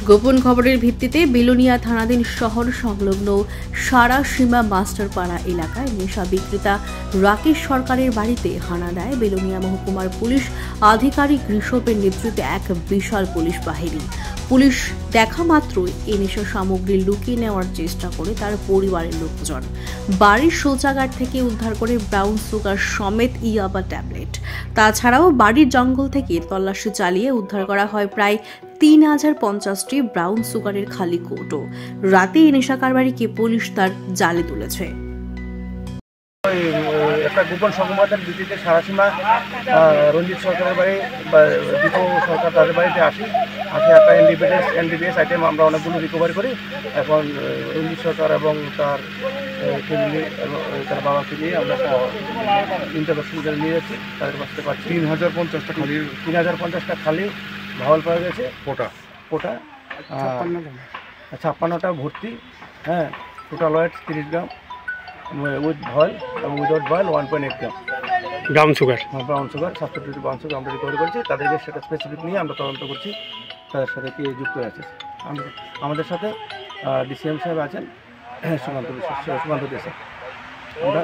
গোপন খবরের ভিত্তিতে বিলোনিয়া থানাধীন শহর সংলগ্ন সারাসীমা মাস্টারপাড়া এলাকায় নেশা বিক্রেতা রাকেশ সরকারের বাড়িতে হানা দেয় বিলোনিয়া মহকুমার পুলিশ আধিকারিক ঋষভের নেতৃত্বে এক বিশাল পুলিশ বাহিনী। পুলিশ দেখা মাত্রই এই নেশা সামগ্রী লুকিয়ে নেওয়ার চেষ্টা করে তার পরিবারের লোকজন। বাড়ির শৌচাগার থেকে উদ্ধার করে ব্রাউন সুগার সমেত ইয়াবা ট্যাবলেট। তাছাড়াও বাড়ির জঙ্গল থেকে তল্লাশি চালিয়ে উদ্ধার করা হয় প্রায় 3050টি ব্রাউন সুগারের খালি কৌটো। রাতে এই নেশা কারবারিকে পুলিশ তার জালে তুলেছে। একটা গোপন সংবাদের ভিত্তিতে সারাসীমা রঞ্জিত সরকারের বাড়ি দীপু সরকার তাদের বাড়িতে আসি একটা এনডিপিএস আইটেম আমরা অনেকগুলো রিকভারি করি। এখন রঞ্জিত সরকার এবং তার ফ্যামিলি এবং তার বাবাকে নিয়ে আমরা ইন্টারভেশন করে নিয়ে যাচ্ছি। তাদের কাছ থেকে 3050টা খালি ভাওয়াল পাওয়া গেছে। কোটা 56টা ভর্তি, হ্যাঁ, টোটাল ওয়েট 30 গ্রাম উইথ ভয়েল এবং উইদাউট ভয়েল 1.8 gram brown sugar. Brown sugar 750 brown sugar আমরা রিকভারি করেছি। তাদেরকে সেটা স্পেসিফিক নিয়ে আমরা তদন্ত করছি তাদের সাথে কি যুক্ত আছে। আমাদের সাথে ডিসিএম সাহেব আছেন, সুকান্ত দেশে। আমরা